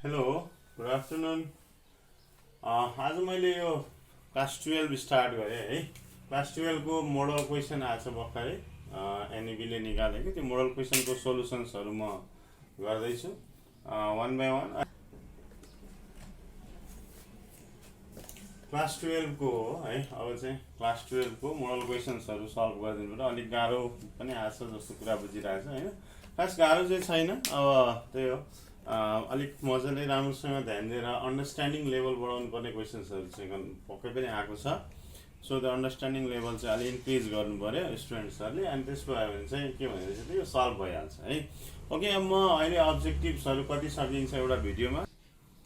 Hello good afternoon. आज मैले यो क्लास 12 स्टार्ट गरेँ है। क्लास 12 को मोडल क्वेसन आज भर्खरै एनईबीले निकालेको त्यो मोडल क्वेसनको सोलुसन्सहरू म गर्दैछु वान बाई वान। क्लास 12 को है, अब चाहिँ क्लास 12 को मोडल क्वेसन्सहरू सल्भ गरिदिनु पर्यो। अलिक गाह्रो पनि आछ जस्तो कुरा बुझिरहेको छ होइन, खास गाह्रो चाहिँ छैन। अब त्यही हो, अलिक मजाले राम्रोसँग ध्यान दिएर अन्डरस्ट्यान्डिङ लेभल बढाउनु पर्ने क्वेसन्सहरू चाहिँ पक्कै पनि आएको छ। सो द अन्डरस्ट्यान्डिङ लेभल चाहिँ अलिक इन्क्रिज गर्नु पऱ्यो स्टुडेन्ट्सहरूले, अनि त्यसो भयो भने चाहिँ के भनेपछि चाहिँ यो सल्भ भइहाल्छ है। ओके, अब म अहिले अब्जेक्टिभ्सहरू कति सकिन्छ एउटा भिडियोमा,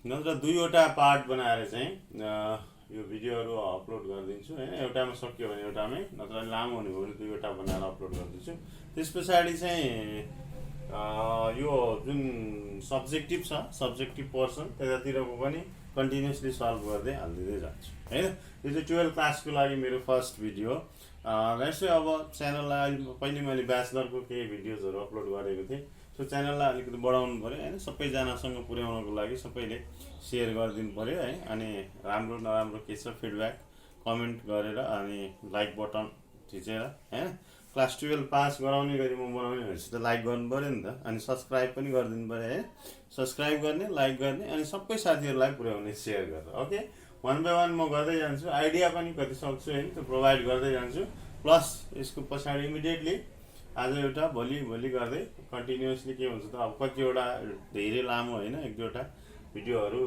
नत्र दुईवटा पार्ट बनाएर चाहिँ यो भिडियोहरू अपलोड गरिदिन्छु होइन। एउटामा सकियो भने एउटामै, नत्र लामो हुने भयो भने दुईवटा बनाएर अपलोड गरिदिन्छु। त्यस पछाडि चाहिँ यो जुन सब्जेक्टिभ छ, सब्जेक्टिभ पोर्सन त्यतातिरको पनि कन्टिन्युसली सल्भ गर्दै हालिदिँदै जान्छु होइन। यो चाहिँ 12 क्लासको लागि मेरो फर्स्ट भिडियो। यसै अब च्यानललाई पहिले मैले ब्याचलरको केही भिडियोजहरू अपलोड गरेको थिएँ। सो च्यानललाई अलिकति बढाउनु पऱ्यो होइन, सबैजनासँग पुर्याउनको लागि सबैले सेयर गरिदिनु पऱ्यो है। अनि राम्रो नराम्रो के छ फिडब्याक कमेन्ट गरेर अनि लाइक बटन थिचेर होइन। क्लास 12 पास गराउने गरी म बनाउने भनेपछि त लाइक गर्नु पऱ्यो नि त, अनि सब्सक्राइब पनि गरिदिनु पऱ्यो है। सब्सक्राइब गर्ने, लाइक गर्ने, अनि सबै साथीहरूलाई पुर्याउने सेयर गरेर। ओके, वान बाई वान म गर्दै जान्छु, आइडिया पनि कति सक्छु होइन त्यो प्रोभाइड गर्दै जान्छु। प्लस यसको पछाडि इमिडिएटली आज एउटा भोलि गर्दै कन्टिन्युसली के हुन्छ त, अब कतिवटा धेरै लामो होइन, एक दुईवटा भिडियोहरू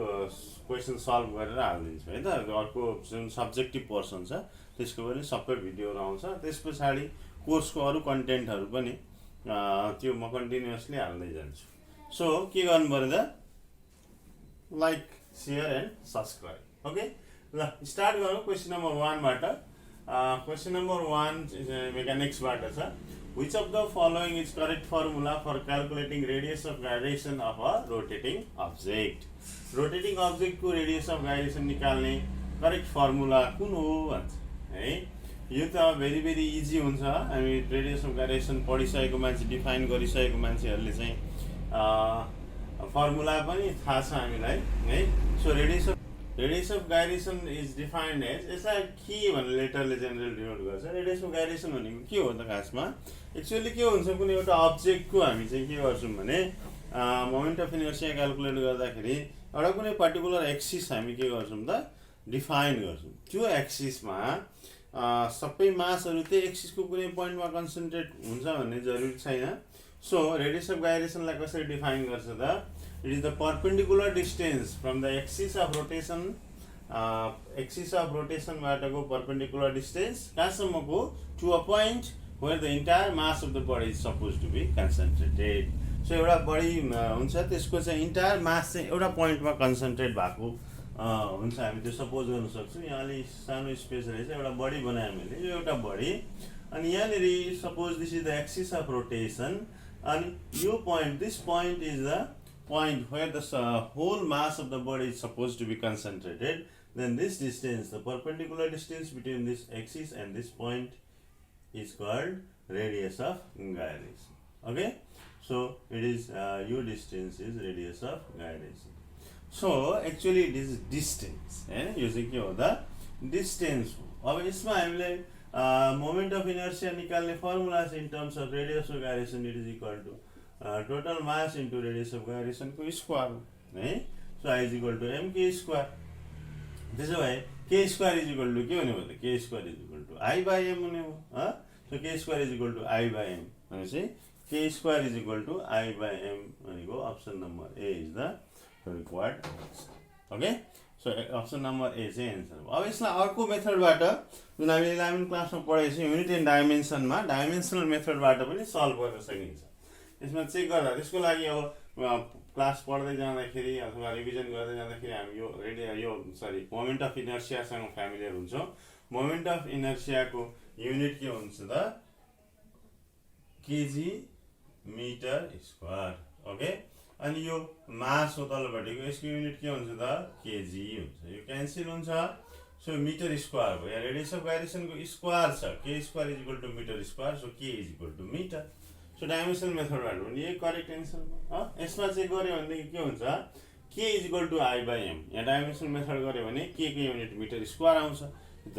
क्वेसन सल्भ गरेर हालिदिन्छु है त। अर्को जुन सब्जेक्टिभ पोर्सन छ त्यसको पनि सबै भिडियोहरू आउँछ। त्यस पछाडि कोर्सको अरू कन्टेन्टहरू पनि त्यो म कन्टिन्युसली हाल्दै जान्छु। सो के गर्नु पऱ्यो त, like share and subscribe. Okay, ल स्टार्ट गरौँ क्वेसन नम्बर 1बाट। क्वेसन नम्बर 1 मेकानिक्सबाट छ। Which of the following is correct formula for calculating radius of gyration of a rotating object? Rotating अब्जेक्टको रेडियस अफ गाइरेसन निकाल्ने correct formula कुन हो भन्छ है। यो त भेरी भेरी इजी हुन्छ। हामी रेडियस अफ गाइरेसन पढिसकेको मान्छे, डिफाइन गरिसकेको मान्छेहरूले चाहिँ फर्मुला पनि थाहा छ हामीलाई है। So radius of gyration is defined as, यसलाई के भन्ने लेटरले जेनरल डिनोट गर्छ। रेडियस अफ गाइरेसन भनेको के हो त खासमा, एक्चुअली के हुन्छ, कुनै एउटा अब्जेक्टको हामी चाहिँ के गर्छौँ भने मोमेन्ट अफ इनर्सिया क्यालकुलेट गर्दाखेरि एउटा कुनै पर्टिकुलर एक्सिस हामी के गर्छौँ त डिफाइन गर्छौँ। त्यो एक्सिसमा सबै मासहरू त्यही एक्सिसको कुनै पोइन्टमा कन्सन्ट्रेट हुन्छ भन्ने जरुरी छैन। सो रेडियस अफ गाइरेसनलाई कसरी डिफाइन गर्छ त, it is the perpendicular distance from the axis of rotation, axis of रोटेसनबाटको पर्पेन्डिकुलर डिस्टेन्स कहाँसम्मको, to a point where the entire mass of the body is suppose to be concentrated. So एउटा body हुन्छ, त्यसको चाहिँ entire मास चाहिँ एउटा पोइन्टमा concentrate भएको हुन्छ। हामी त्यो सपोज गर्न सक्छौँ। यहाँ अलिक सानो स्पेस रहेछ, एउटा बडी बनायो मैले, यो एउटा बडी, अनि यहाँनिर suppose this is the axis of rotation, अनि यो point, this point is the point where the whole mass of the body is supposed to be concentrated. Then this distance, the perpendicular distance between this axis and this point, is called radius of gyration. Okay, so it is your distance is radius of gyration. So actually it is distance and using the distance. अब यसमा हामीले moment of inertia निकाल्ने formula in terms of radius of gyration, it is equal to total mass into radius of gyration को square है। So I is equal to M K square. त्यसो भए के square is equal two के हुने भयो त, K square is equal to I by M हुने हो। So K square is equal to I by M भनेपछि K square is equal to I by M भनेको option number A is the required answer. Okay, so option number A चाहिँ answer हो। अब यसलाई अर्को मेथडबाट जुन हामीले 11 क्लासमा पढेको छौँ, युनिट एन्ड डाइमेन्सनमा, डाइमेन्सनल मेथडबाट पनि सल्भ गर्न सकिन्छ। यसमा चेक गर्दा त्यसको लागि अब क्लास पढ्दै जाँदाखेरि अथवा रिभिजन गर्दै जाँदाखेरि हामी यो मोमेन्ट अफ इनर्सियासँग फ्यामिलियर हुन्छौँ। मोमेन्ट अफ इनर्सियाको युनिट के हुन्छ त, केजी मिटर स्क्वायर। ओके, अनि यो मास हो तलपट्टिको, यसको युनिट के हुन्छ त, केजी हुन्छ। यो क्यान्सल हुन्छ, सो मिटर स्क्वायर भयो। यहाँ रेडियस अफ गाइरेसनको स्क्वायर छ, K square is equal to metre square, so K is equal to metre. So dimensional मेथडबाट पनि यही करेक्ट एन्सर हो। यसमा चेक गऱ्यो भनेदेखि के हुन्छ, k = I/m। यहाँ डाइमेन्सनल मेथड गऱ्यो भने k को युनिट मिटर स्क्वायर आउँछ। त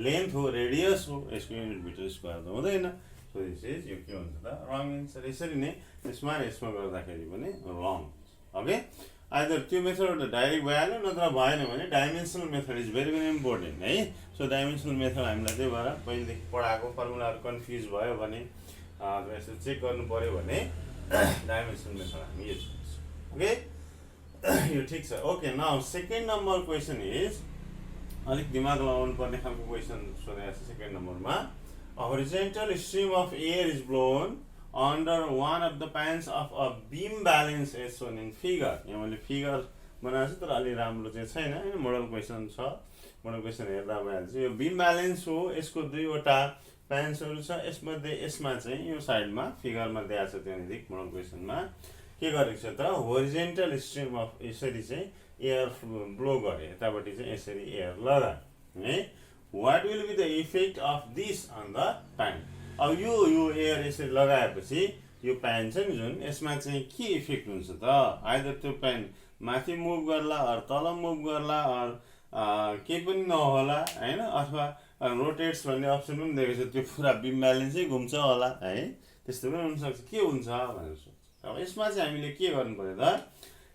लेन्थ हो, रेडियस हो, यसको युनिट मिटर स्क्वायर त हुँदैन। सो दिस इज यो के हुन्छ त रङ एन्सर। यसरी नै यसमा गर्दाखेरि पनि रङ। ओके, आइदर त्यो मेथड डाइरेक्ट भइहाल्यो नत्र भएन भने dimensional method is very very important है। सो डाइमेन्सनल मेथड हामीलाई त्यही भएर पहिलेदेखि पढाएको फर्मुलाहरू कन्फ्युज भयो भने यसो चेक गर्नु पऱ्यो भने डाइमेन्सनल मेथड हामी युज गर्छौँ। ओके, यो ठिक छ। Okay, now second number question is अलिक दिमाग लगाउनु पर्ने खालको क्वेसन सोधेको छ। सेकेन्ड नम्बरमा a horizontal stream of air is blown under one of the pans of a beam balance as shown in figure। यहाँ मैले फिगर बनाएको छु तर अलि राम्रो चाहिँ छैन हैन, मोडल क्वेसन छ। मोडल क्वेसन हेर्दा भइहाल्छ। यो बिम ब्यालेन्स हो, यसको दुईवटा प्यान्सहरू छ। यसमध्ये यसमा चाहिँ यो साइडमा फिगरमा दिएको छ त्यहाँनिर मोडल क्वेसनमा के गरेको छ त होरिजेन्टल स्ट्रिम अफ यसरी चाहिँ एयर ब्लो गरे, यतापट्टि चाहिँ यसरी एयर लगायो है। What will be the effect of this on the pan? अब यो एयर यसरी लगाएपछि यो प्यान छ नि जुन, यसमा चाहिँ के इफेक्ट हुन्छ त? आइदर त्यो प्यान माथि मुभ गर्ला अर तल मुभ गर्ला अर केही पनि नहोला हैन, अथवा रोटेट्स भन्ने अप्सन पनि दिएको छ, त्यो पुरा बिम ब्यालेन्सै घुम्छ होला है, त्यस्तो पनि हुनसक्छ। के हुन्छ भनेर सोच्छ। अब यसमा चाहिँ हामीले के गर्नु पर्यो त?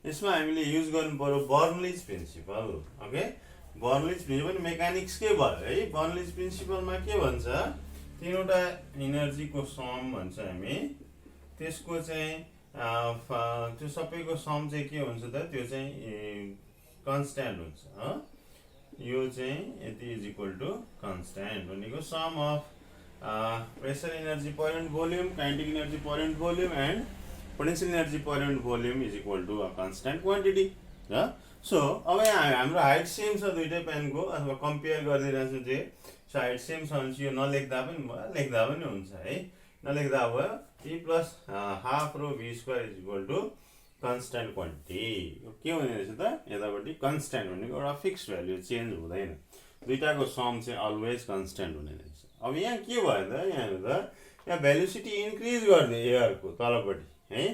यसमा हामीले युज गर्नु पर्यो बर्नलिज प्रिन्सिपल। ओके, बर्नलिज प्रिन्सिपल मेकानिक्सकै भयो है। बर्नलिज प्रिन्सिपलमा के भन्छ, तीनवटा इनर्जीको सम भन्छ हामी, त्यसको चाहिँ त्यो सबैको सम चाहिँ के हुन्छ त? त्यो चाहिँ कन्स्ट्यान्ट हुन्छ। यो चाहिँ यति इज इक्वल टु कन्स्ट्यान्ट भनेको sum of pressure energy per unit volume, kinetic energy per unit volume and potential energy per unit volume is equal to a constant quantity. So अब यहाँ हाम्रो हाइट सेम छ दुईटै प्यानको, अथवा compare गरिदिरहेको छु चाहिँ। So height same छ भने यो नलेख्दा पनि भयो, लेख्दा पनि हुन्छ है। नलेख्दा भयो T plus half rho v square is equal to constant quantity. के हुने रहेछ त? यतापट्टि कन्स्ट्यान्ट भनेको एउटा फिक्स भ्याल्यु चेन्ज हुँदैन, दुईटाको सम चाहिँ अलवेज कन्स्ट्यान्ट हुने रहेछ। अब यहाँ के भयो त? यहाँ त यहाँ भेलोसिटी इन्क्रिज गरिदियो एयरको तलपट्टि है।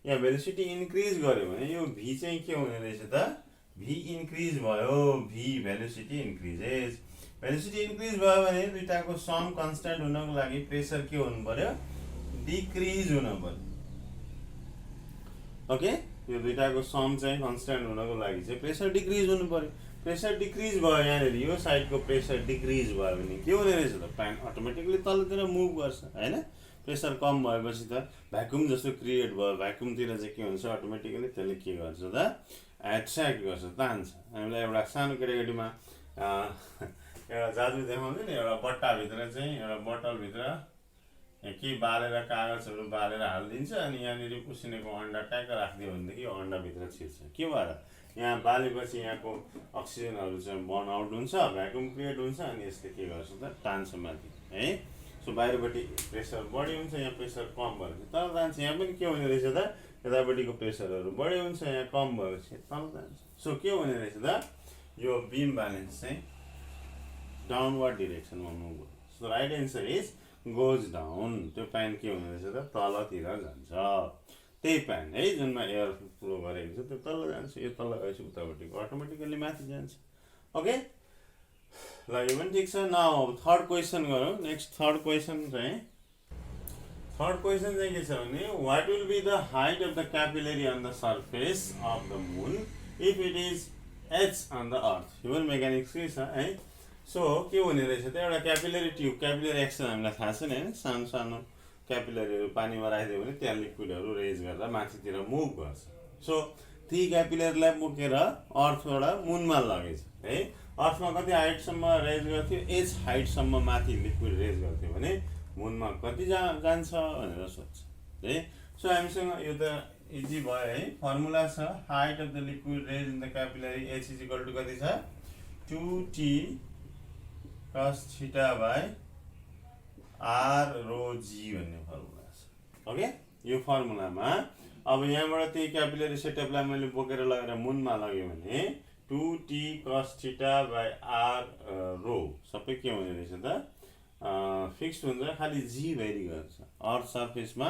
यहाँ भेलोसिटी इन्क्रिज गर्यो भने यो भी चाहिँ के हुने रहेछ त? भी इन्क्रिज भयो, भी भेलोसिटी इन्क्रिजेस। भेलोसिटी इन्क्रिज भयो भने दुईटाको सम कन्स्ट्यान्ट हुनको लागि प्रेसर के हुनु पर्यो? डिक्रिज हुनु पर्यो। ओके, यो दुईटाको सम चाहिँ कन्स्ट्यान्ट हुनको लागि चाहिँ प्रेसर डिक्रिज हुनु पर्यो। प्रेसर डिक्रिज भयो, यहाँनिर यो साइडको प्रेसर डिक्रिज भयो भने के हुने रहेछ त? प्यान अटोमेटिकली तलतिर मुभ गर्छ हैन। प्रेसर कम भएपछि त भ्याकुम जस्तो क्रिएट भयो, भ्याकुमतिर चाहिँ के हुन्छ अटोमेटिकली त्यसले के गर्छ त? एट्र्याक्ट गर्छ, तान्छ। हामीलाई एउटा सानो केटाकेटीमा एउटा जादु देखाउँछ नि, एउटा बट्टाभित्र चाहिँ एउटा बोतलभित्र केही बालेर कागजहरू बालेर हालिदिन्छ, अनि यहाँनिर उसिनेको अन्डा ट्याक्क राखिदियो भनेदेखि यो अन्डाभित्र छिर्छ। के भएर? यहाँ बालेपछि यहाँको अक्सिजनहरू चाहिँ बर्न आउट हुन्छ, भ्याकुम क्रिएट हुन्छ, अनि यसले के गर्छ त? तान्छ माथि है। सो बाहिरपट्टि प्रेसर बढी हुन्छ, यहाँ प्रेसर कम भएपछि तल जान्छ। यहाँ पनि के हुने रहेछ त? यतापट्टिको प्रेसरहरू बढी हुन्छ, यहाँ कम भएपछि तल जान्छ। सो के हुने रहेछ त? यो बिम ब्यालेन्स चाहिँ डाउनवर्ड डिरेक्सनमा मुभ हुन्छ। So right answer is goes down. त्यो प्यान के हुने रहेछ त? तलतिर जान्छ। त्यही प्यान है जुनमा एयर फ्लो गरेको छ त्यो तल जान्छ, यो तल गएपछि उतापट्टिको अटोमेटिकली माथि जान्छ। ओके, ल यो पनि ठिक छ। नाउ थर्ड क्वेसन गरौँ। नेक्स्ट थर्ड क्वेसन चाहिँ के छ भने what will be the height of the capillary on the surface of the moon if it is H on the earth. यो पनि मेकानिक्सकै छ है। सो के हुने रहेछ त? एउटा क्यापिलरी ट्युब, क्यापिलरी एक्सन हामीलाई थाहा छ नि हैन, सानो सानो क्यापिलरीहरू पानीमा राखिदियो भने त्यहाँ लिक्विडहरू रेज गरेर माथितिर मुभ गर्छ। सो ती क्यापिलरीलाई बोकेर अर्थबाट मुनमा लगेछ है। अर्थमा कति हाइटसम्म रेज गर्थ्यो? एच हाइटसम्म माथि लिक्विड रेज गर्थ्यो भने मुनमा कति जान्छ भनेर सोध्छ है। सो हामीसँग यो त इजी भयो है। फर्मुला छ height of the liquid rise in the capillary H is equal to कति छ? 2t cos theta by r rho g भन्ने फर्मुला छ। ओके, यो फर्मुलामा अब यहाँबाट त्यही क्यापिलरी सेटअपलाई मैले बोकेर लगेर मुनमा लग्यो भने 2t cos theta by r rho सबै के हुने रहेछ त? फिक्स्ड हुन्छ, खालि जी भेरी गर्छ। अर्थ सर्फेसमा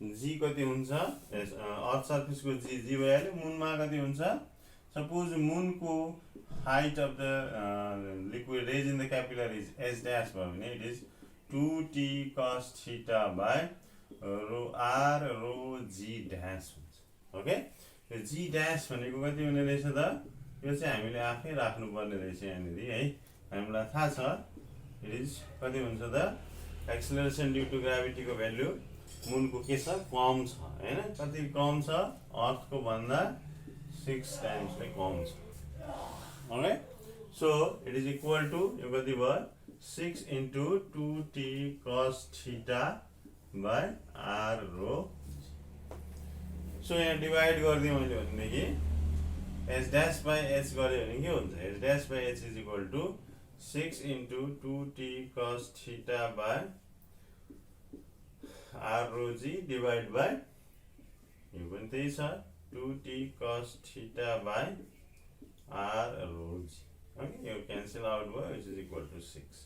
जी कति हुन्छ? अर्थ सर्फेसको जी भइहाल्यो। मुनमा कति हुन्छ? सपोज मुनको height of the liquid raised in the capillary is S dash भयो भने it is 2t cos theta by rho r rho g dash हुन्छ. ओके, यो g dash भनेको कति हुने रहेछ त? यो चाहिँ हामीले आफै राख्नु पर्ने रहेछ यहाँनिर है. हामीलाई थाहा छ it is कति हुन्छ त? एक्सेलरेसन ड्यू टु ग्राभिटी को भ्यालु मुनको के छ? कम छ हैन. कति कम छ? अर्थ को भन्दा 6 टाइम्स ले कम छ. Okay, so it is equal to यो कति भयो? 6 into 2t cos theta by r rho. So यहाँ डिवाइड गरिदिएँ मैले भनेदेखि s dash by h गऱ्यो भने के हुन्छ? s dash by h is equal to 6 into 2t cos theta by r rho g divided by यो पनि त्यही छ 2t cos theta by r rho g. Okay, you cancel out which is equal to 6,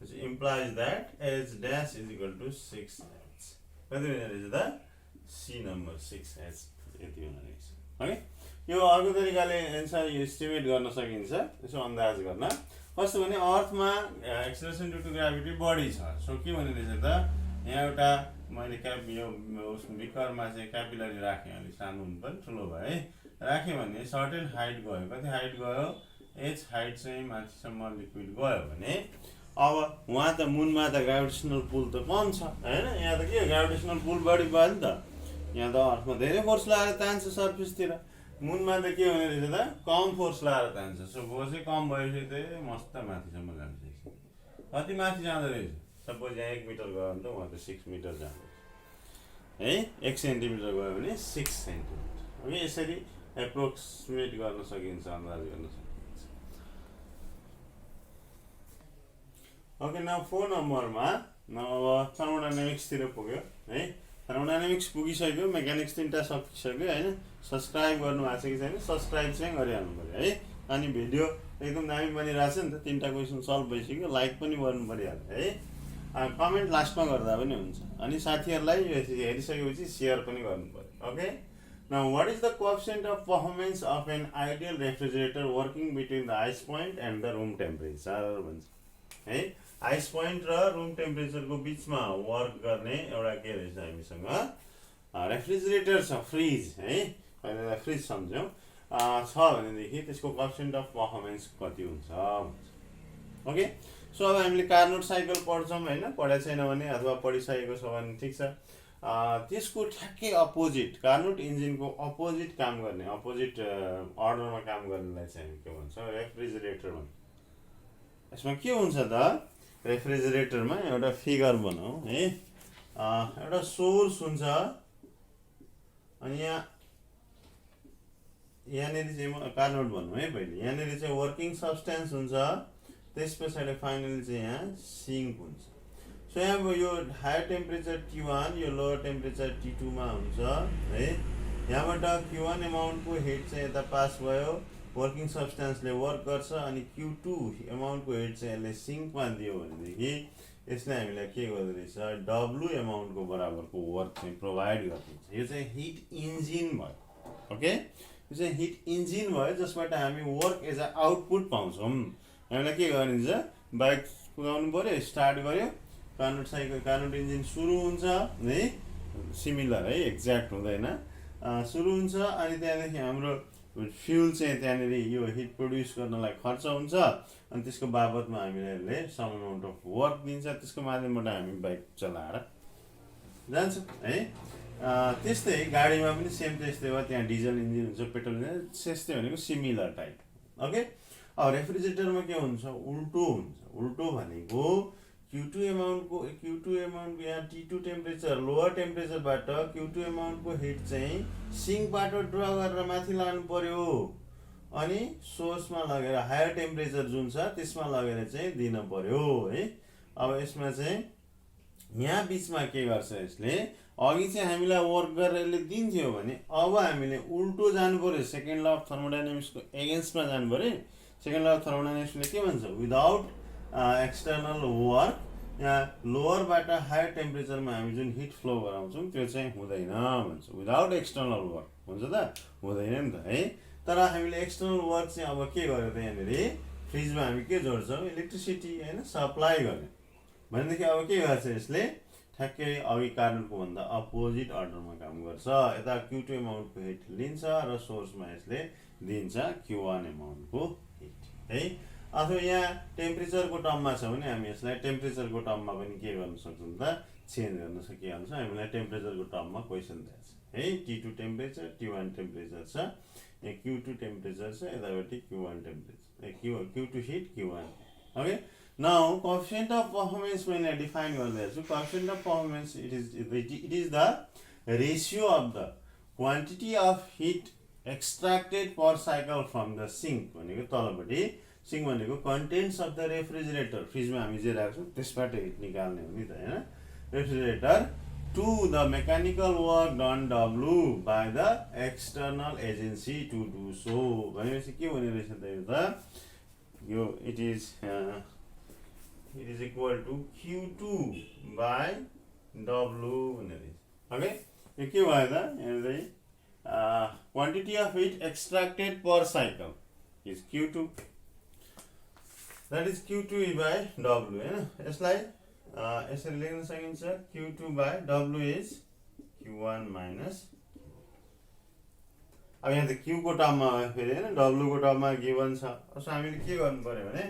which implies that h dash is equal to 6h. कति हुने रहेछ त? C number 6h यति हुने रहेछ. ओके, यो अर्को तरिकाले एन्सर एस्टिमेट गर्न सकिन्छ यसो अन्दाज गर्न. कस्तो भने अर्थमा एक्सेलरेसन ड्यू टु ग्राभिटी बढी छ. सो के भन्ने रहेछ त? यहाँ एउटा मैले यो बिकरमा चाहिँ क्यापिलरी राखेँ. अलिक सानो हुनु पनि ठुलो भयो है. राख्यो भने सर्टेन हाइट गयो. कति हाइट गयो? h हाइट चाहिँ माथिसम्म लिक्विड गयो भने अब वहाँ त मुनमा त ग्राभिटेसनल पुल त कम छ हैन. यहाँ त के ग्राभिटेसनल पुल बढी भयो नि त. यहाँ त अर्थमा धेरै फोर्स लगाएर तान्छ सर्फेसतिर. मुनमा त के हुने रहेछ त? कम फोर्स लगाएर तान्छ. सो फोर्सै कम भएपछि त मस्त माथिसम्म जान्छ. कति माथि जाँदो रहेछ? सपोज यहाँ 1 मिटर गयो भने त वहाँ त 6 मिटर जाँदो है. 1 सेन्टिमिटर गयो भने 6 सेन्टिमिटर. ओके, यसरी एप्रोक्सिमेट गर्न सकिन्छ, अन्दाज गर्न सकिन्छ. ओके, नाउ 4 नम्बरमा अब थर्मोडायनामिक्स तिर पुग्यो है. थर्मोडायनामिक्स पुगिसक्यो, मेकानिक्स 3टा सकिसक्यो हैन. सब्स्क्राइब गर्नु भएको छ कि छैन? सब्स्क्राइब चाहिँ गरिहाल्नु पर्यो है. अनि भिडियो एकदम दामी बनिरहेछ नि त. 3टा क्वेसन सल्भ भइसक्यो. लाइक पनि गर्नु परिहाल्यो है. कमेन्ट लास्टमा गर्दा पनि हुन्छ. अनि साथीहरुलाई यो हेरिसकेपछि शेयर पनि गर्नु पर्यो. Okay, now what is the coefficient of performance of an ideal refrigerator working between the ice point and the room temperature भन्छ है. आइस पोइन्ट र रुम टेम्परेचर को बीचमा वर्क गर्ने एउटा के रहेछ हामीसँग रेफ्रिजरेटर छ, फ्रिज है. पहिला फ्रिज सम्झौँ. छ भनेदेखि त्यसको कोएफिसिएन्ट अफ परफर्मेन्स कति हुन्छ भन्छ. ओके, सो अब हामीले कार्नोट साइकल पढ्छौँ हैन. पढेको छैन भने अथवा पढिसकेको छ भने ठिक छ. त्यसको ठ्याक्कै अपोजिट कार्नोट इन्जिनको अपोजिट काम गर्ने, अपोजिट अर्डरमा काम गर्नेलाई चाहिँ हामी के भन्छौँ? रेफ्रिजरेटर भन्छ. यसमा के हुन्छ त? रेफ्रिजरेटरमा एउटा फिगर बनाऊ है. एउटा सोर्स हुन्छ अनि यहाँनिर चाहिँ कार्नोट भनौँ है. पहिले यहाँनिर चाहिँ वर्किङ सब्स्टेन्स हुन्छ. त्यस पछाडि फाइनली चाहिँ यहाँ सिङ्क हुन्छ. सो यहाँ यो हायर टेम्परेचर T1 यो लोअर टेम्परेचर T2 मा हुन्छ है. यहाँबाट Q1 अमाउन्टको हिट चाहिँ यता पास भयो, वर्किङ सब्स्टेन्सले वर्क गर्छ. अनि Q2 अमाउन्टको हिट चाहिँ यसले सिङ्कमा दियो भनेदेखि यसले हामीलाई के गर्दो रहेछ? W अमाउन्टको बराबरको वर्क चाहिँ प्रोभाइड गर्छ. यो चाहिँ हिट इन्जिन भयो. ओके, यो चाहिँ हिट इन्जिन भयो जसबाट हामी वर्क एज अ आउटपुट पाउँछौँ. हामीलाई के गरिन्छ? बाइक कुदाउनु पर्यो, स्टार्ट गर्यो, कार्नोट साइकल कार्नोट इन्जिन सुरु हुन्छ है. सिमिलर है, एक्ज्याक्ट हुँदैन. सुरु हुन्छ अनि त्यहाँदेखि हाम्रो फ्युल चाहिँ त्यहाँनिर यो हिट प्रड्युस गर्नलाई खर्च हुन्छ. अनि त्यसको बाबतमा हामीलाई सम अमाउन्ट अफ वर्क दिन्छ. त्यसको माध्यमबाट हामी बाइक चलाएर जान्छौँ है. त्यस्तै गाडीमा पनि सेम त्यस्तै हो. त्यहाँ डिजल इन्जिन हुन्छ, पेट्रोल इन्जिन, त्यस्तै भनेको सिमिलर टाइप. ओके, अब रेफ्रिजरेटरमा के हुन्छ? उल्टो हुन्छ. उल्टो भनेको Q2 अमाउन्टको यहाँ T2 टेम्परेचर लोअर टेम्परेचरबाट Q2 अमाउन्टको हिट चाहिँ सिङ्कबाट ड्र गरेर माथि लानु पर्यो. अनि सोर्समा लगेर हायर टेम्परेचर जुन छ त्यसमा लगेर चाहिँ दिन पर्यो है. अब यसमा चाहिँ यहाँ बीचमा के गर्छ यसले? अघि चाहिँ हामीलाई वर्क गरेर यसले दिन्थ्यो भने अब हामीले उल्टो जानु पर्यो. सेकेन्ड ल अफ थर्मोडायनामिक्सको एगेन्स्टमा जानु पर्यो. सेकेन्ड ल अफ थर्मोडायनामिक्सले के भन्छ? विदाउट एक्सटर्नल वर्क यहाँ लोअरबाट हायर टेम्परेचरमा हामी जुन हिट फ्लो गराउँछौँ त्यो चाहिँ हुँदैन भन्छ. विदाउट एक्सटर्नल वर्क हुन्छ त? हुँदैन नि त है. तर हामीले एक्सटर्नल वर्क चाहिँ अब के गर्यो त यहाँनिर फ्रिजमा हामी के जोड्छौँ इलेक्ट्रिसिटी हैन सप्लाई गर्यो भनेदेखि अब के गर्छ यसले ठ्याक्कै अघि कार्नोटको भन्दा अपोजिट अर्डरमा काम गर्छ यता Q2 एमाउन्टको हिट लिन्छ र सोर्समा यसले दिन्छ Q1 एमाउन्टको हिट है अथवा यहाँ टेम्परेचरको टर्ममा छ भने हामी यसलाई टेम्परेचरको टर्ममा पनि के गर्न सक्छौँ त चेन्ज गर्न सकिहाल्छ हामीलाई टेम्परेचरको टर्ममा क्वेसन दिएछ है T2 टेम्परेचर T1 टेम्परेचर छ यहाँ Q2 टेम्परेचर छ यतापट्टि Q1 temperature Q2 hit Q1 okay now coefficient of performance मैले डिफाइन गर्दैछु coefficient of performance it is the ratio of the quantity of heat extracted per cycle from the sink भनेको तलपट्टि sync भनेको contents of the refrigerator फ्रिजमा हामी जे राख्छौँ त्यसबाट hit निकाल्ने हो नि त हैन refrigerator to the mechanical work done W by the external agency to do so भनेपछि के हुने रहेछ त यो त यो it is equal to Q2 by W हुने रहेछ ओके यो के भयो त यहाँ चाहिँ quantity of heat extracted per cycle is Q2 that is Q2 by W हैन यसलाई यसरी लेख्न सकिन्छ Q2 by W is Q1 minus अब यहाँ त Q को टर्ममा फेरि हैन W को टर्ममा गिवन छ सो हामीले के गर्नु पर्यो भने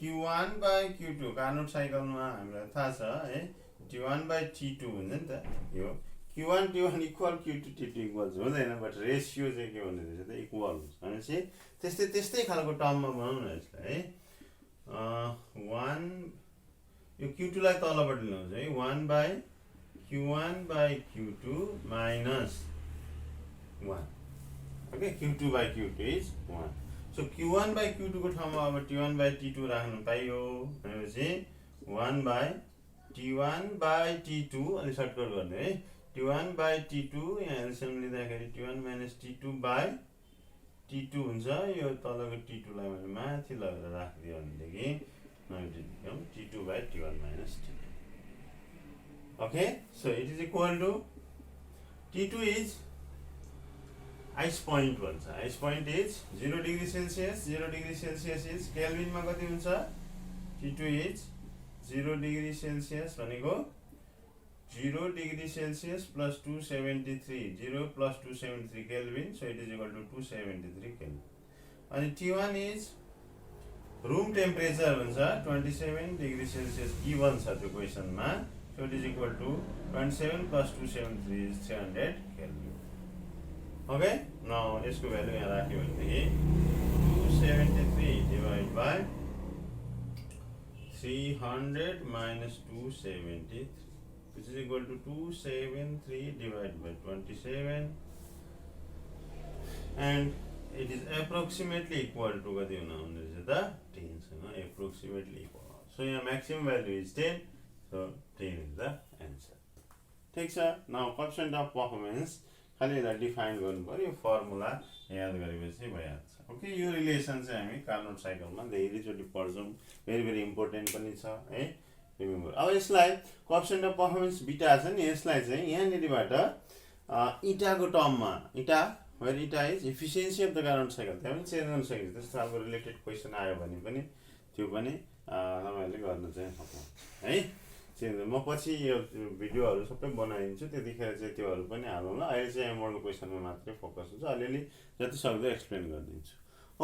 Q1 by Q2 कार्नोट साइकलमा हामीलाई थाहा छ है T1 by T2 हुन्छ नि त यो Q1 T1 equal Q2 T2 equal हुँदैन बट रेसियो चाहिँ के हुने रहेछ त इक्वल हुन्छ भनेपछि त्यस्तै खालको टर्ममा बनाउँ न यसलाई है 1 यो Q2 लाई तलबाट ल्याउँछ है 1 by Q1 by Q2 minus 1 okay Q2 by Q2 is 1 so Q1 by Q2 को ठाउँमा अब T1 by T2 राख्नु पाइयो भनेपछि 1 by T1 by T2 अनि सर्टकट गर्ने है T1 by T2 यहाँ एलसिएम लिँदाखेरि T1 minus T2 by T2 हुन्छ यो तलको T2 लाई मैले माथि लगेर राखिदियो भनेदेखि now it will become T2 by T1 minus T2 okay so it is equal to T2 is ice point भन्छ ice point is 0 degree Celsius 0 degree Celsius is Kelvin मा कति हुन्छ T2 is 0 degree Celsius भनेको 0 degree Celsius plus 273 0 plus 273 Kelvin so it is equal to 273 Kelvin अनि T1 is room temperature भन्छ 27 degree Celsius given छ त्यो क्वेशनमा so it is equal to 27 plus 273 is 300 Kelvin okay now यसको value यहाँ राख्यो भनेदेखि 273 divided by 300 minus 273 which is equal to 273 divided by 27 and it is approximately equal to कति हुन आउने रहेछ त 10 सँग approximately equal so यहाँ maximum value is 10 so 10 is the answer ठीक छ now coefficient of performance खाली यसलाई डिफाइन गर्नु पर्यो फर्मुला याद गरेपछि भइहाल्छ ओके यो रिलेसन चाहिँ हामी कार्नोट साइकलमा धेरैचोटि पढ्छौँ भेरी इम्पोर्टेन्ट पनि छ है रिमेम्बर अब यसलाई कोएफिसिएन्ट अफ परफर्मेन्स बीटा छ नि यसलाई चाहिँ यहाँनिरबाट इटाको टर्ममा इटा वेयर इटा is efficiency of the Carnot cycle त्यहाँ पनि चेन्ज गर्न सकिन्छ त्यस्तो खालको रिलेटेड क्वेसन आयो भने पनि त्यो पनि तपाईहरुले गर्न चाहिँ सक्नुहुन्छ है चेन्ज म पछि यो भिडियोहरु सबै बनाइदिन्छु त्यतिखेर चाहिँ त्योहरु पनि हालौँ ल अहिले चाहिँ मोडल क्वेसनमा मात्रै फोकस हुन्छ अलिअलि जति सक्दो एक्सप्लेन गरिदिन्छु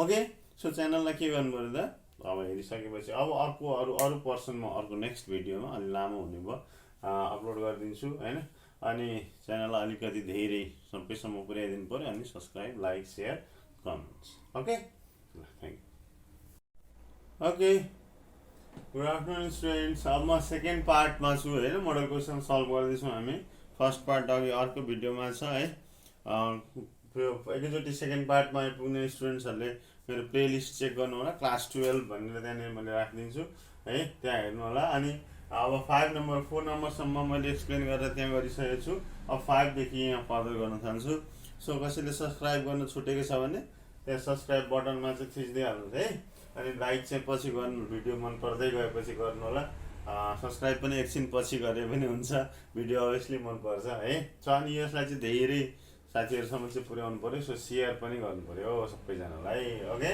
ओके सो च्यानललाई के गर्नु पर्यो त अब हेरिसकेपछि अब अरु पर्सनमा अर्को नेक्स्ट भिडियोमा अलि लामो हुने भयो अपलोड गरिदिन्छु हैन अनि च्यानललाई अलिकति धेरै सबैसम्म पुर्याइदिनु पर्यो अनि subscribe like share comments okay thank you okay good afternoon students अब म सेकेन्ड पार्टमा छु हैन मोडल क्वेसन सल्भ गर्दैछौँ हामी फर्स्ट पार्ट अघि अर्को भिडियोमा छ है एकैचोटि सेकेन्ड पार्टमा आइपुग्ने स्टुडेन्ट्सहरूले मेरो प्लेलिस्ट चेक गर्नु होला क्लास 12 भनेर त्यहाँनिर मैले राखिदिन्छु है त्यहाँ हेर्नु होला अनि अब 5 नम्बर 4 नम्बरसम्म मैले एक्सप्लेन गरेर त्यहाँ गरिसकेको छु अब 5 देखि यहाँ फर्दर गर्न चाहन्छु सो कसैले सब्स्क्राइब गर्न छुटेको छ भने त्यहाँ सब्स्क्राइब बटनमा चाहिँ थिच्दै हाल्नुहोस् है अनि लाइक चाहिँ पछि गर्नु भिडियो मन पर्दै गएपछि गर्नु होला सब्स्क्राइब पनि एकछिन पछि गरे पनि हुन्छ भिडियो अभियसली मन पर्छ है सो अनि यसलाई चाहिँ धेरै साथीहरुसम्म चाहिँ पुर्याउनु पर्यो सो शेयर पनि गर्नु पर्यो सबैजनालाई ओके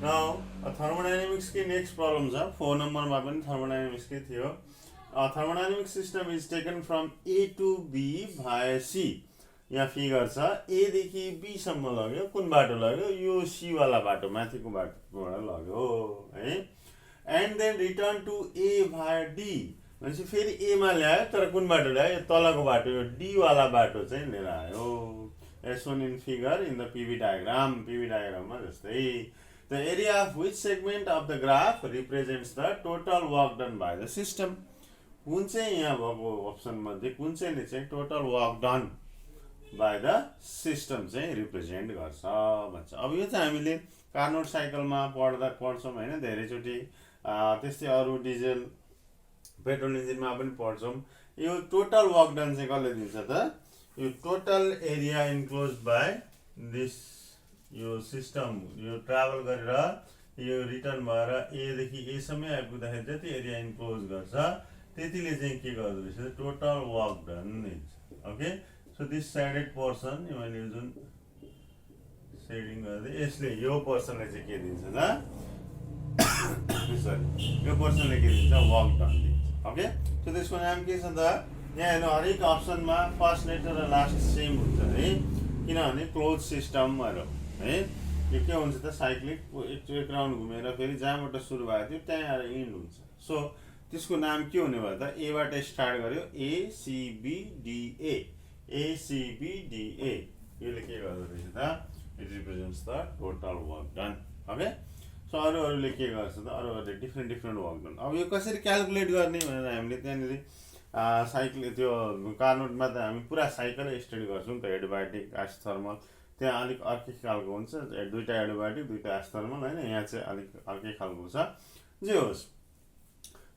नाउ थर्मोडायनामिक्स की नेक्स्ट प्रब्लम छ 4 नम्बरमा पनि थर्मोडायनामिक्स कै थियो thermodynamic system is taken from A to B via C यहाँ फिगर छ A देखि B सम्म लग्यो कुन बाटो लग्यो यो C वाला बाटो माथिको बाटोबाट लग्यो है and then return to A via D भनेपछि फेरि A मा ल्यायो तर कुन बाटो ल्यायो यो तलको बाटो यो D वाला बाटो चाहिँ लिएर आयो as shown in figure in the PV diagram मा जस्तै the area of which segment of the graph represents the total work done by the system कुन चाहिँ यहाँ भएको अप्सन मध्ये कुन चाहिँले चाहिँ total work done by the system चाहिँ रिप्रेजेन्ट गर्छ भन्छ अब यो चाहिँ हामीले कार्नोट साइकलमा पढ्छौं हैन धेरैचोटी त्यस्तै अरु डिजेल पेट्रोल इन्जिनमा पनि पढ्छौं यो टोटल वर्क डन चाहिँ कसले दिन्छ त यो total area enclosed by this यो सिस्टम यो ट्राभल गरेर यो रिटर्न भएर ए देखि ए सम्म आइपुग्दाखेरि जति एरिया इन्क्लोज गर्छ त्यतिले चाहिँ के गर्दो रहेछ टोटल वर्क डन दिन्छ okay so this shaded portion मैले जुन शेडिङ गर्दै यसले यो पोर्सनले चाहिँ के दिन्छ त सरी यो पोर्सनले के दिन्छ वर्क डन दिन्छ ओके सो त्यसको नाम के छ त यहाँ हेर्नु हरेक अप्सनमा फर्स्ट लेटर र लास्ट सेम हुन्छ है किनभने क्लोज सिस्टम है यो के हुन्छ त साइक्लिक एक राउन्ड घुमेर फेरि जहाँबाट सुरु भएको थियो त्यहाँ आएर इन्ड हुन्छ सो त्यसको नाम के हुने भयो त ए बाट स्टार्ट गर्यो ACBDA यसले के गर्दो रहेछ त it represents the total work done okay so अरूले के गर्छ त अरूले डिफरेन्ट वर्क डन अब यो कसरी क्याल्कुलेट गर्ने भनेर हामीले त्यहाँनिर साइकल त्यो कार्नोटमा त हामी पुरा साइकलै स्टडी गर्छौं त एडियाबेटिक आइसोथर्मल त्यहाँ अलिक अर्कै खालको हुन्छ दुईटा एडियाबेटिक दुईटा आइसोथर्मल हैन यहाँ चाहिँ अलिक अर्कै खालको छ जे होस्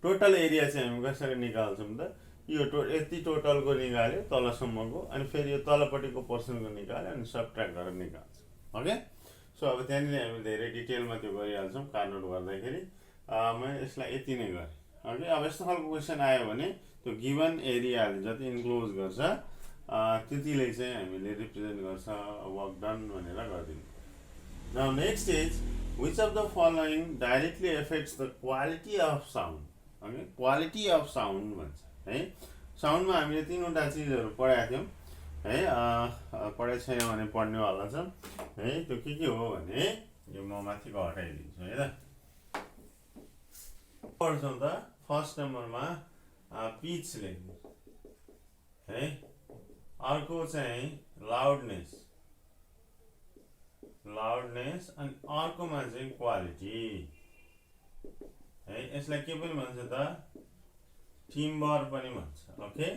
टोटल एरिया चाहिँ हामी कसरी निकाल्छौं त यो यति टोटलको निकाल्यो तलसम्मको अनि फेरि यो तलपट्टिको पोर्सनको निकाल्यो अनि सबट्र्याक्ट गरेर निकाल्छौं ओके सो अब त्यहाँनिर हामी धेरै डिटेलमा त्यो गरिहाल्छौं कार्नोट गर्दाखेरि मैले यसलाई यति नै गरे ओके अब यस्तो खालको क्वेशन आयो भने त्यो गिवन एरियाले जति इन्क्लोज गर्छ त्यतिले चाहिँ हामीले रिप्रेजेन्ट गर्छ वर्क डन भनेर गर्दिनु now next is which of the following directly affects the quality of sound okay quality of sound भन्छ है साउन्डमा हामीले तीनवटा चीजहरु पढाएको थियौं है पढाइ छैन भने पढ्ने वाला छ है त्यो के हो भने यो म माथिको हटाइदिन्छु है त पढ्छौं त फर्स्ट नम्बरमा पिच लेख्नु है अर्को चाहिँ लाउडनेस अनि अर्कोमा चाहिँ क्वालिटी है यसलाई के पनि भन्छ त टिम्बर पनि भन्छ ओके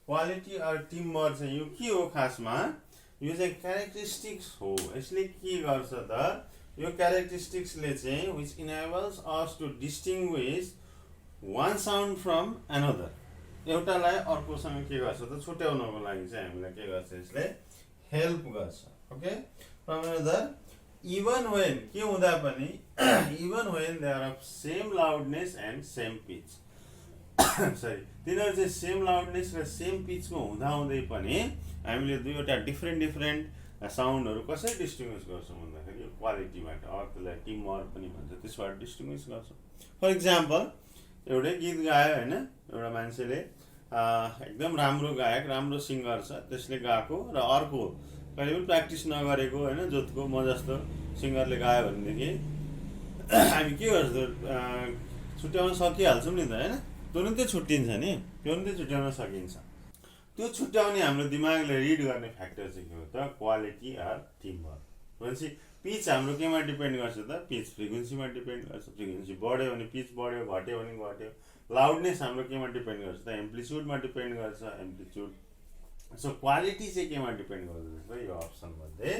क्वालिटी और टिम्बर चाहिँ यो के हो खासमा यो चाहिँ क्यारेक्टरिस्टिक्स हो यसले के गर्छ त यो क्यारेक्टरिस्टिक्सले चाहिँ which enables us to distinguish one sound from another एउटालाई अर्कोसँग के गर्छ त छुट्याउनको लागि चाहिँ हामीलाई के गर्छ यसले हेल्प गर्छ okay from another even when के हुँदा पनि even when they are of same loudness and same pitch sorry तिनीहरु चाहिँ सेम लाउडनेस र सेम पिचमा हुँदै पनि हामीले दुईवटा डिफरेन्ट साउन्डहरु कसरी डिस्टिंग्विश गर्छौं भन्दाखेरि यो क्वालिटीबाट अर्थलाई टिम्बर पनि भन्छ त्यसबाट डिस्टिंग्विश गर्छौं फर एक्जाम्पल एउटै गीत गायो हैन एउटा मान्छेले एकदम राम्रो गायक राम्रो सिंगर छ त्यसले गाएको र अर्को कहिले पनि प्र्याक्टिस नगरेको हैन जोतको म जस्तो सिंगरले गायो भनेदेखि हामी के गर्छौं छुट्याउन सकिहाल्छौं नि त हैन तुरुन्तै छुट्टिन्छ नि तुरुन्तै छुट्याउन सकिन्छ त्यो छुट्याउने हाम्रो दिमागले रिड गर्ने फ्याक्टर चाहिँ के हो त क्वालिटी अर टिम्बर भनेपछि पिच हाम्रो केमा डिपेन्ड गर्छ त पिच फ्रिक्वेन्सीमा डिपेन्ड गर्छ फ्रिक्वेन्सी बढ्यो भने पिच बढ्यो घट्यो भने घट्यो लाउडनेस हाम्रो केमा डिपेन्ड गर्छ त एम्प्लिट्युडमा डिपेन्ड गर्छ एम्प्लिट्युड सो क्वालिटी चाहिँ केमा डिपेन्ड गर्छ त यो अप्सन मध्ये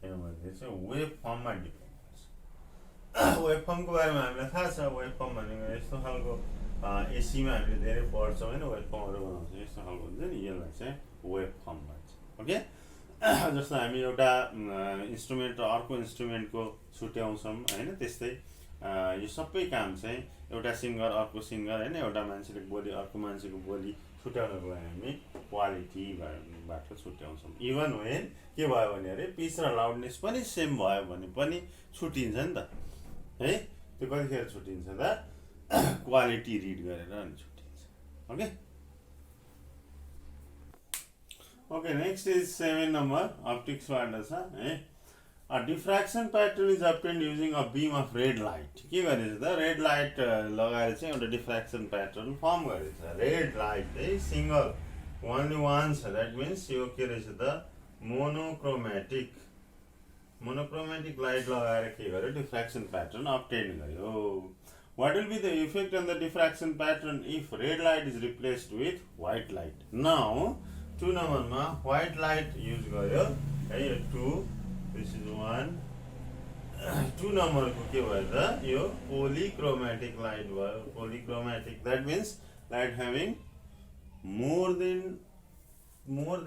चाहिँ वेभ फर्ममा डिपेन्ड गर्छ वेभ फर्मको बारेमा हामीलाई थाहा छ वेभ फर्म भनेको यस्तो खालको एसी मा हामीले धेरै पढ्छौं हैन वेभ फर्महरु बनाउँछौं यस्तो खालको हुन्छ नि यसलाई चाहिँ वेभ फर्म भन्छ ओके जस्तो हामी एउटा इन्स्ट्रुमेन्ट र अर्को इन्स्ट्रुमेन्टको छुट्याउँछौं हैन त्यस्तै यो सबै काम चाहिँ एउटा सिंगर अर्को सिंगर हैन एउटा मान्छेले बोली अर्को मान्छेको बोली छुट्याउनको लागि हामी क्वालिटीबाट छुट्याउँछौँ। इभन वेन के भयो भने अरे पिच र लाउडनेस पनि सेम भयो भने पनि छुट्टिन्छ नि त है। त्यो कतिखेर छुट्टिन्छ त क्वालिटी रिड गरेर अनि छुट्टिन्छ। Okay okay next is 7 number अप्टिक्सबाट छ है। A diffraction pattern is obtained using a beam of red light. के गरेछ त रेड लाइट लगाएर चाहिँ एउटा डिफ्र्याक्सन प्याटर्न फर्म गरेछ। रेड लाइट है single only once, that means यो के रहेछ त मोनोक्रोमेटिक लाइट लगाएर के गर्यो डिफ्र्याक्सन प्याटर्न अब्टेन गर्यो। What will be the effect on the diffraction pattern if red light is replaced with white light? Now 2 नम्बरमा white light युज गर्यो है यो 2, this is 1 2 नम्बरको के भयो त यो polychromatic light भयो। polychromatic that means light having more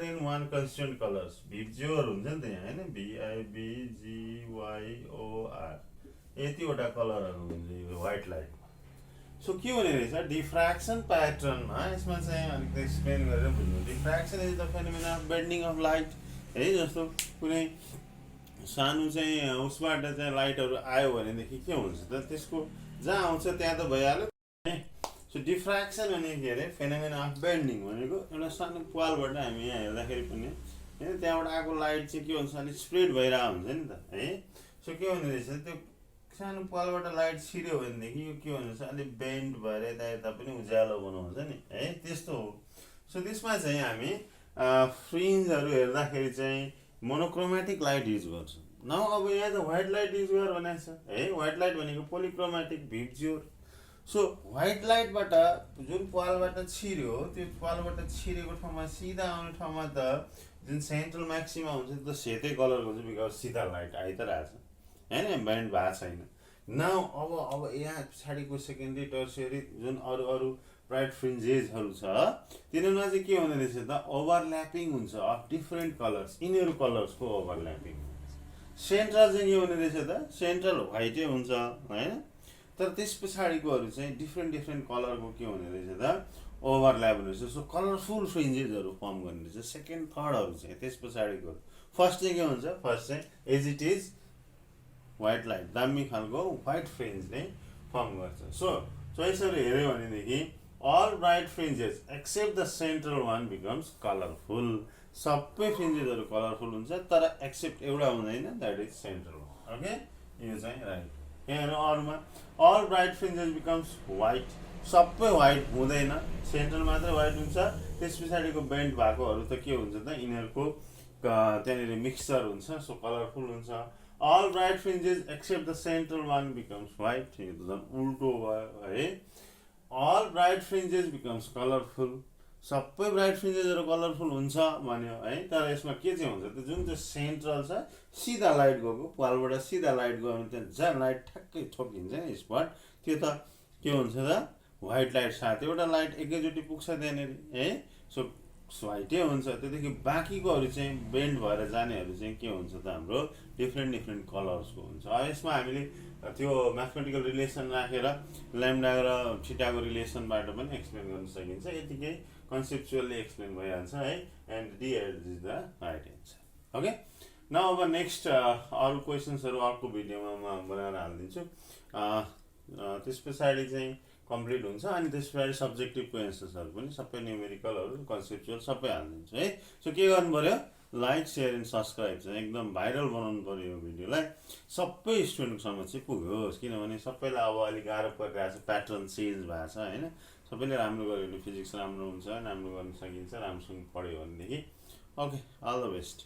than one constant colors। भिब्जियोर हुन्छ नि त यहाँ हैन BIBGYOR यतिवटा कलरहरु हुन्छ यो व्हाइट लाइट। सो के हुने रहेछ डिफ्र्याक्सन प्याटर्नमा यसमा चाहिँ अलिकति एक्सप्लेन गरेर बुझ्नु। Diffraction is the phenomena of bending of light है। जस्तो कुनै सानो चाहिँ उसबाट चाहिँ लाइटहरु आयो भनेदेखि के हुन्छ त त्यसको जहाँ आउँछ त्यहाँ त भइहाल्यो है। सो डिफ्र्याक्सन भने के अरे फेनोमेना अफ बेन्डिङ भनेको एउटा सानो पालबाट हामी यहाँ हेर्दाखेरि पनि हैन त्यहाँबाट आएको लाइट चाहिँ के हुन्छ अलिक स्प्रेड भइरहेको हुन्छ नि त है। सो के हुने रहेछ त्यो सानो पालबाट लाइट छिर्यो भनेदेखि यो के हुन्छ अलिक बेन्ड भएर यता पनि उज्यालो बनाउँछ नि है त्यस्तो हो। सो त्यसमा चाहिँ हामी फ्रिन्जहरु हेर्दाखेरि चाहिँ मोनोक्रोमेटिक लाइट युज गर्छौँ। नाउ अब यहाँ त व्हाइट लाइट युज गर भनेको छ है। व्हाइट लाइट भनेको पोलिक्रोमेटिक भिब्जियोर। सो व्हाइट लाइटबाट जुन पालबाट छिर्यो त्यो पालबाट छिरेको ठाउँमा सिधा आउने ठाउँमा त जुन सेन्ट्रल म्याक्सिमा हुन्छ त्यो सेतै कलरको हुन्छ बिकज सिधा लाइट आइ त रहेछ हैन बेन्ड भएको छैन। नाउ अब यहाँ पछाडिको सेकेन्डरी टर्सियरी जुन अरु ब्राइट फ्रिन्जेसहरु छ तिनीहरुमा चाहिँ के हुने रहेछ त ओभरल्यापिङ हुन्छ अफ डिफरेन्ट कलर्स। यिनीहरु कलर्सको ओभरल्यापिङ सेन्ट्रल चाहिँ के हुने रहेछ त सेन्ट्रल व्हाइटै हुन्छ हैन तर त्यस पछाडिकोहरु चाहिँ डिफरेन्ट कलरको के हुने रहेछ त ओभरल्याप हुने रहेछ। सो कलरफुल फ्रिन्जेसहरु फर्म गर्ने रहेछ। सेकेन्ड थर्डहरु चाहिँ त्यस पछाडिको फर्स्ट चाहिँ के हुन्छ फर्स्ट चाहिँ as it is white light दामी खालको व्हाइट फ्रिन्ज नै फर्म गर्छ। सो चोइसहरु हेर्यो भनेदेखि all bright fringes except the central one becomes colorful। सबै फ्रिन्जेसहरु कलरफुल हुन्छ तर एक्सेप्ट एउटा हुँदैन that is central one। Okay यो चाहिँ राइट। यहाँ अरुमा all bright fringes becomes white सबै व्हाइट हुँदैन सेन्ट्रल मात्र व्हाइट हुन्छ। त्यसपछाडिको बेन्ड भएकोहरु त के हुन्छ त यिनीहरुको त्यहाँनेरि मिक्सचर हुन्छ सो कलरफुल हुन्छ। all bright fringes except the central one becomes white। यो त झन् उल्टो भयो है। all bright fringes becomes colorful सबै ब्राइट फ्रिन्जेसहरु कलरफुल हुन्छ भन्यो है। तर यसमा के चाहिँ हुन्छ त जुन चाहिँ सेन्ट्रल छ सिधा लाइट गएको पालबाट सिधा लाइट गयो भने त्यहाँ जहाँ लाइट ठ्याक्कै ठोकिन्छ नि स्पट त्यो त के हुन्छ त व्हाइट लाइट साथ एउटा लाइट एकैचोटी पुग्छ त्यहाँनेरि है। सो व्हाइटै हुन्छ त्यदेखि बाँकीकोहरु चाहिँ बेन्ड भएर जानेहरु चाहिँ के हुन्छ त हाम्रो डिफरेन्ट कलर्सको हुन्छ। यसमा हामीले त्यो म्याथमेटिकल रिलेसन राखेर ल्याम्डा र थीटाको रिलेसनबाट पनि एक्सप्लेन गर्न सकिन्छ। यतिकै कन्सेप्चुअली एक्सप्लेन भइहाल्छ है। And D is the right answer. Okay now अब नेक्स्ट अरु क्वेशन्सहरु अर्को भिडियोमा म बनाएर हाल्दिन्छु। त्यसपछि चाहिँ कम्प्लिट हुन्छ अनि त्यसपछि सब्जेक्टिभ क्वेशन्सहरु पनि सबै न्यूमेरिकलहरु कन्सेप्चुअल सबै हाल्दिन्छु है। सो के गर्नु पर्यो लाइक शेयर एन्ड सब्स्क्राइब चाहिँ एकदम भाइरल बनाउनु पर्यो यो भिडियोलाई सबै स्टुडेन्टसम्म चाहिँ पुग्योस् किनभने सबैलाई अब अलि गाह्रो परिरहेको छ प्याटर्न चेन्ज भएको छ हैन। सबैले राम्रो गर्यो भने फिजिक्स राम्रो हुन्छ राम्रो गर्न सकिन्छ राम्रोसँग पढ्यो भनेदेखि। Okay all the best.